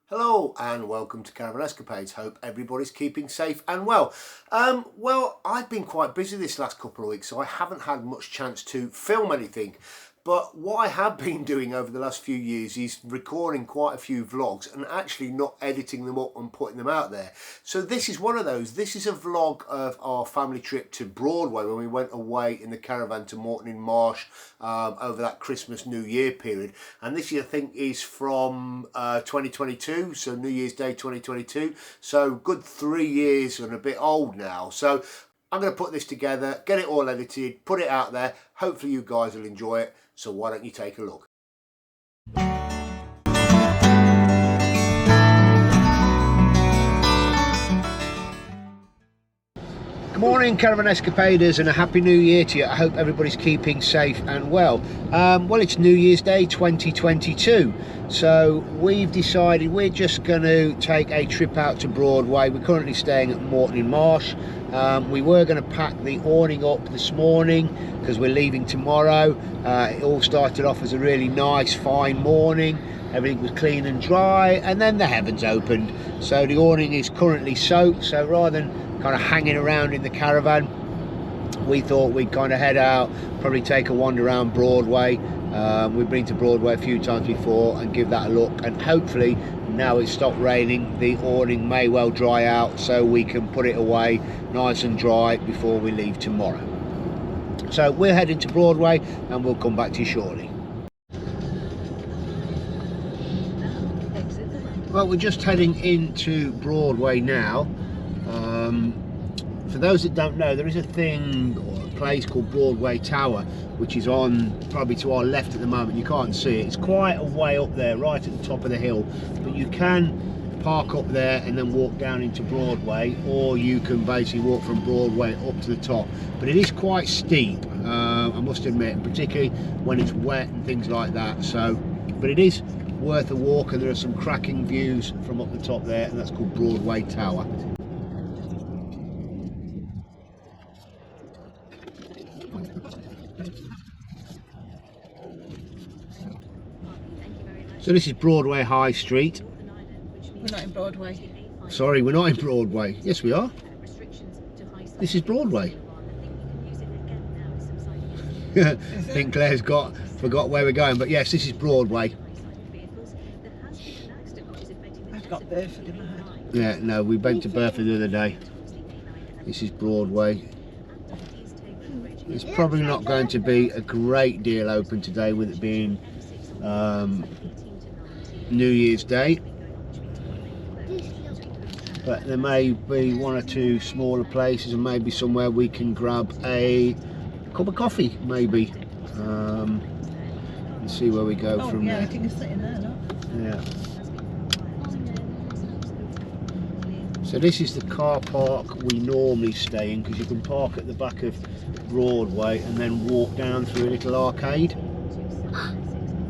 Hello and welcome to Caravan Escapades. Hope everybody's keeping safe and well. Well, I've been quite busy this last couple of weeks, so I haven't had much chance to film anything. But what I have been doing over the last few years is recording quite a few vlogs and actually not editing them up and putting them out there. So this is one of those. This is a vlog of our family trip to Broadway when we went away in the caravan to Moreton in Marsh over that Christmas New Year period. And this I think is from 2022, so New Year's Day 2022. So good 3 years and a bit old now. So I'm going to put this together, get it all edited, put it out there. Hopefully you guys will enjoy it. So why don't you take a look? Good morning, Caravan Escapaders, and a happy new year to you. I hope everybody's keeping safe and well. Well, it's New Year's Day 2022, so we've decided we're just going to take a trip out to Broadway. We're currently staying at Moreton in Marsh. We were going to pack the awning up this morning because we're leaving tomorrow. It all started off as a really nice, fine morning. Everything was clean and dry, and then the heavens opened. So the awning is currently soaked, so rather than kind of hanging around in the caravan, we thought we'd kind of head out, probably take a wander around Broadway. We've been to Broadway a few times before and give that a look, and hopefully now it's stopped raining, the awning may well dry out so we can put it away nice and dry before we leave tomorrow. So we're heading to Broadway and we'll come back to you shortly. Well, we're just heading into Broadway now. For those that don't know, there is a thing or a place called Broadway Tower, which is on probably to our left at the moment. You can't see it. It's quite a way up there, right at the top of the hill, but you can park up there and then walk down into Broadway, or you can basically walk from Broadway up to the top. But it is quite steep, I must admit, particularly when it's wet and things like that. So, but it is worth a walk, and there are some cracking views from up the top there, and that's called Broadway Tower. So this is Broadway High Street. We're not in Broadway. Sorry, we're not in Broadway. Yes, we are. This is Broadway. I think Claire's forgot where we're going, but yes, this is Broadway. I've got Burford in my head. Yeah, no, we went to Burford the other day. This is Broadway. It's probably not going to be a great deal open today, with it being New Year's Day, but there may be one or two smaller places, and maybe somewhere we can grab a cup of coffee, maybe, and see where we go from there. I think it's sitting there, look. Yeah. So this is the car park we normally stay in, because you can park at the back of Broadway and then walk down through a little arcade.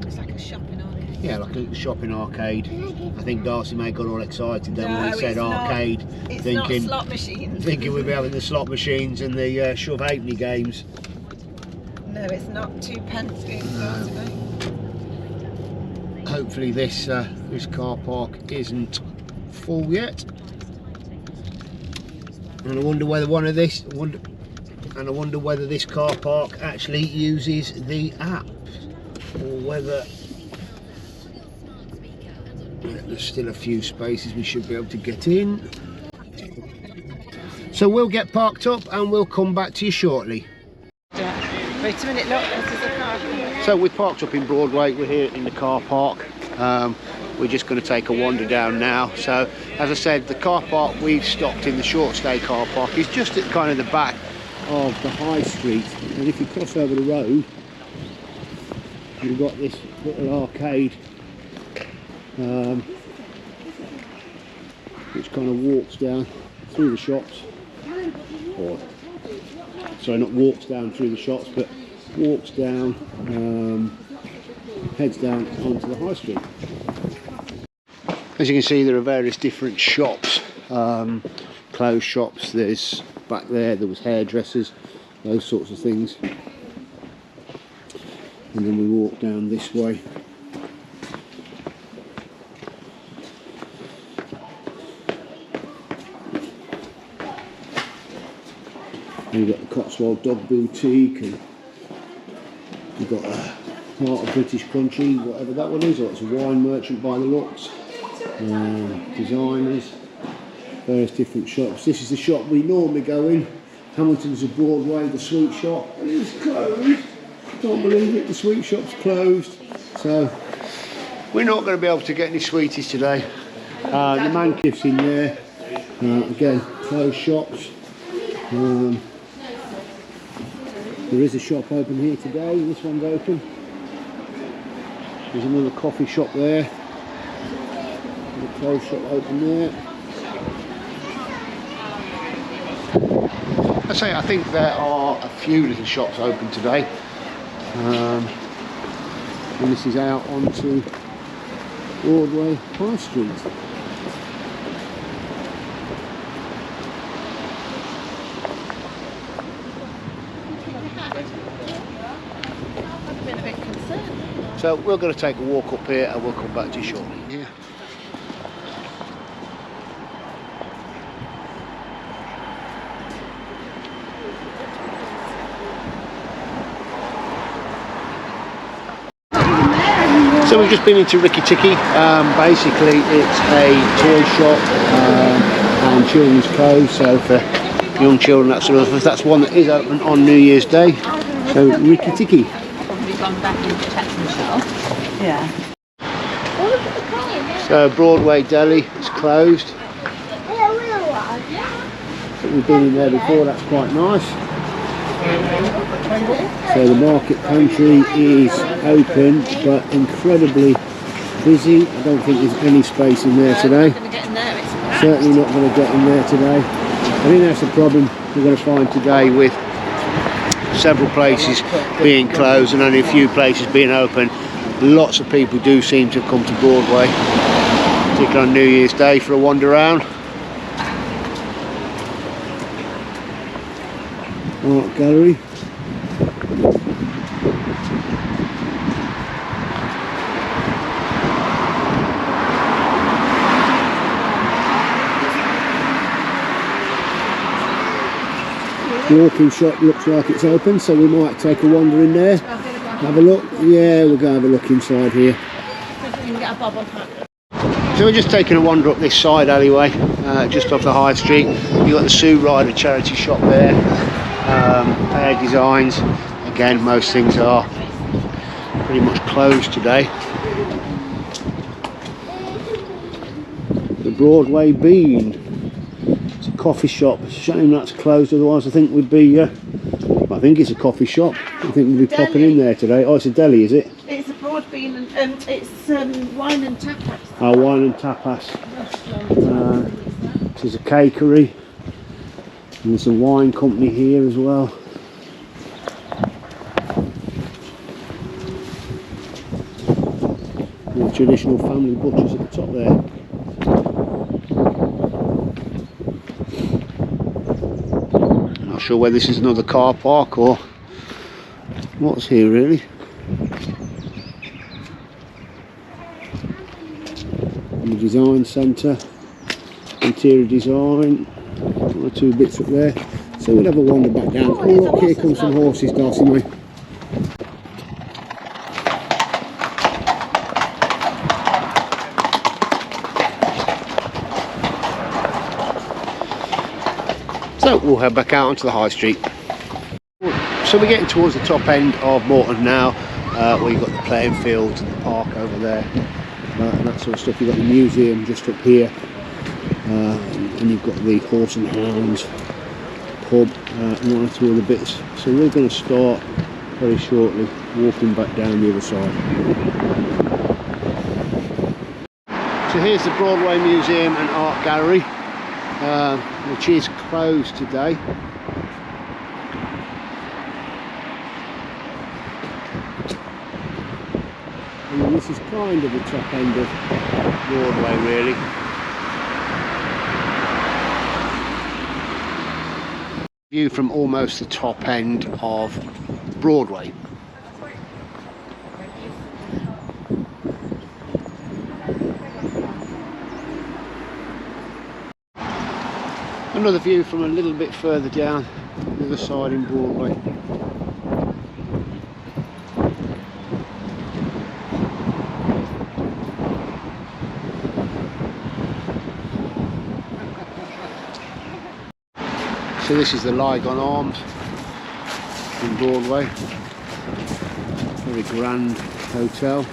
It's like a shopping arcade. Yeah, like a little shopping arcade. I think Darcy may have got all excited then when No, it said it's not. arcade, It's thinking not slot machines. thinking we'd be having the slot machines and the shove halfpenny games. No, it's not 2p being no. Hopefully this car park isn't full yet. And I wonder whether I wonder whether this car park actually uses the app, or whether there's still a few spaces we should be able to get in. So we'll get parked up and we'll come back to you shortly. Wait a minute, look, this is a car. So we've parked up in Broadway, we're here in the car park. We're just going to take a wander down now. So as I said, the car park we've stopped in, the short stay car park, is just at kind of the back of the high street, and if you cross over the road you've got this little arcade which kind of walks down through the shops, or sorry, not walks down through the shops, but walks down, heads down onto the high street. As you can see, there are various different shops, clothes shops. There's back there was hairdressers, those sorts of things, and then we walk down this way you've got the Cotswold Dog Boutique, and you've got part of British country, whatever that one is, or it's a wine merchant by the looks. Designers, various different shops. This is the shop we normally go in. Hamilton's a Broadway, the sweet shop, and it's closed. Can't believe it, the sweet shop's closed. So we're not going to be able to get any sweeties today. The Mankif's in there. Again, closed shops. There is a shop open here today. This one's open. There's another coffee shop there. A closed shop open there. I think there are a few little shops open today. And this is out onto Broadway High Street. So we're going to take a walk up here and we'll come back to you shortly. Yeah. So we've just been into Ricky Tikki. Basically it's a toy shop and children's clothes, so for young children, that sort of stuff. That's one that is open on New Year's Day. So Ricky Tikki. Probably gone back into Texan shop. Yeah. So Broadway Deli is closed. I think we've been in there before, that's quite nice. So the market pantry is open but incredibly busy. I don't think there's any space in there today. Certainly not going to get in there today. I think that's the problem we're going to find today, with several places being closed and only a few places being open. Lots of people do seem to have come to Broadway, particularly on New Year's Day, for a wander around. Art gallery. The walking shop looks like it's open, so we might take a wander in there. Have a look. Yeah, we'll go have a look inside here. So we're just taking a wander up this side alleyway, just off the High Street. You've got the Sue Ryder charity shop there. Hair designs. Again, most things are pretty much closed today. The Broadway Bean. It's a coffee shop. It's a shame that's closed, otherwise I think we'd be I think it's a coffee shop. I think we'll be popping in there today. Oh, it's a deli, is it? It's a broad bean and it's wine and tapas. Oh, wine and tapas. There's a cakery. And there's a wine company here as well. The traditional family butchers at the top there. Not sure whether this is another car park or what's here really. And the design centre, interior design, one or two bits up there. So we'll have a wander back down. Oh look, here comes some horses, Darcy May. So we'll head back out onto the High Street. So we're getting towards the top end of Morton now, where you've got the playing fields and the park over there, and that sort of stuff. You've got the museum just up here, and you've got the Horse and Hounds pub and one or two other bits. So we're going to start very shortly walking back down the other side. So here's the Broadway Museum and Art Gallery, which is closed today. And this is kind of the top end of Broadway really. View from almost the top end of Broadway. Another view from a little bit further down the other side in Broadway. So this is the Lygon Arms in Broadway. Very grand hotel.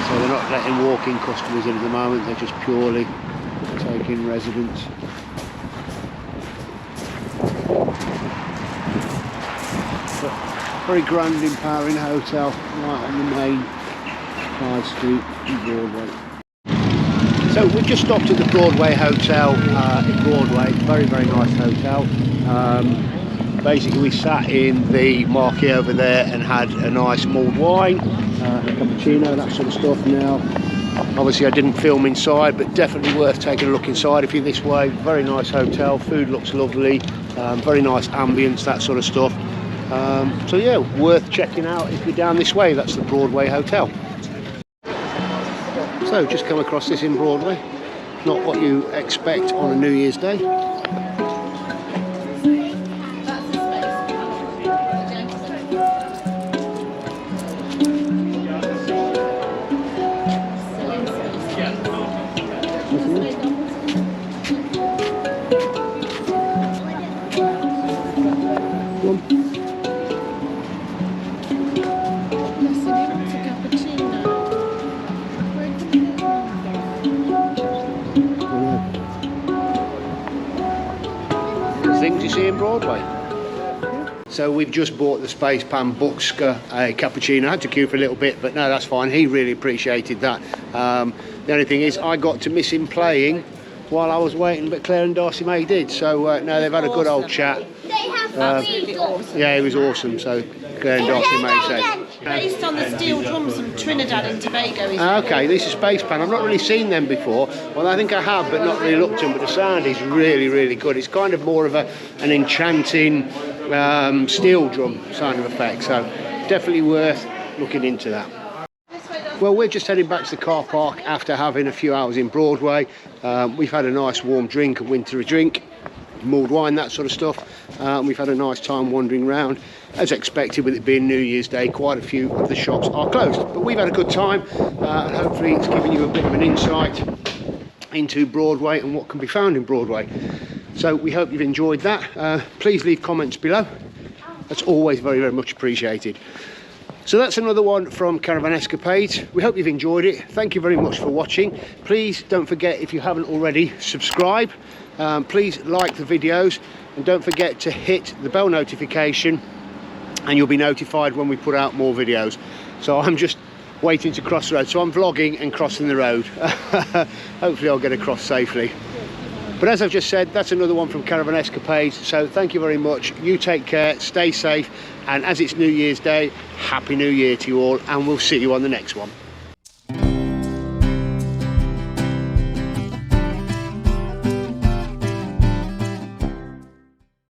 So they're not letting walk-in customers in at the moment, they're just purely taking residents. But very grand, empowering hotel, right on the main High Street in Broadway. So we've just stopped at the Broadway Hotel in Broadway. Very, very nice hotel. Basically we sat in the marquee over there and had a nice mulled wine, a cappuccino, that sort of stuff. Now obviously I didn't film inside, but definitely worth taking a look inside if you're this way. Very nice hotel, food looks lovely, very nice ambience, that sort of stuff. So yeah, worth checking out if you're down this way. That's the Broadway Hotel. So just come across this in Broadway, not what you expect on a New Year's Day. Things you see in Broadway. So we've just bought the Space Pan Buxka a cappuccino. I had to queue for a little bit, but no, that's fine. He really appreciated that. The only thing is I got to miss him playing while I was waiting, but Claire and Darcy May did. So no, they've had a good old chat. Yeah, it was awesome. So Claire and Darcy May said. Based on the steel drums from Trinidad and Tobago. Okay, this is Space Pan. I've not really seen them before. Well, I think I have, but not really looked at them. But the sound is really, really good. It's kind of more of an enchanting steel drum sound of effect. So definitely worth looking into that. Well, we're just heading back to the car park after having a few hours in Broadway. We've had a nice warm drink, a wintry drink, mulled wine, that sort of stuff. We've had a nice time wandering around. As expected, with it being New Year's Day, quite a few of the shops are closed. But we've had a good time, and hopefully it's given you a bit of an insight into Broadway and what can be found in Broadway. So we hope you've enjoyed that. Please leave comments below. That's always very, very much appreciated. So that's another one from Caravan Escapades. We hope you've enjoyed it. Thank you very much for watching. Please don't forget, if you haven't already, subscribe. Please like the videos, and don't forget to hit the bell notification and you'll be notified when we put out more videos. So I'm just waiting to cross the road, so I'm vlogging and crossing the road. Hopefully I'll get across safely. But as I've just said, that's another one from Caravan Escapades. So thank you very much. You take care, stay safe, and as it's New Year's Day, Happy New Year to you all, and we'll see you on the next one.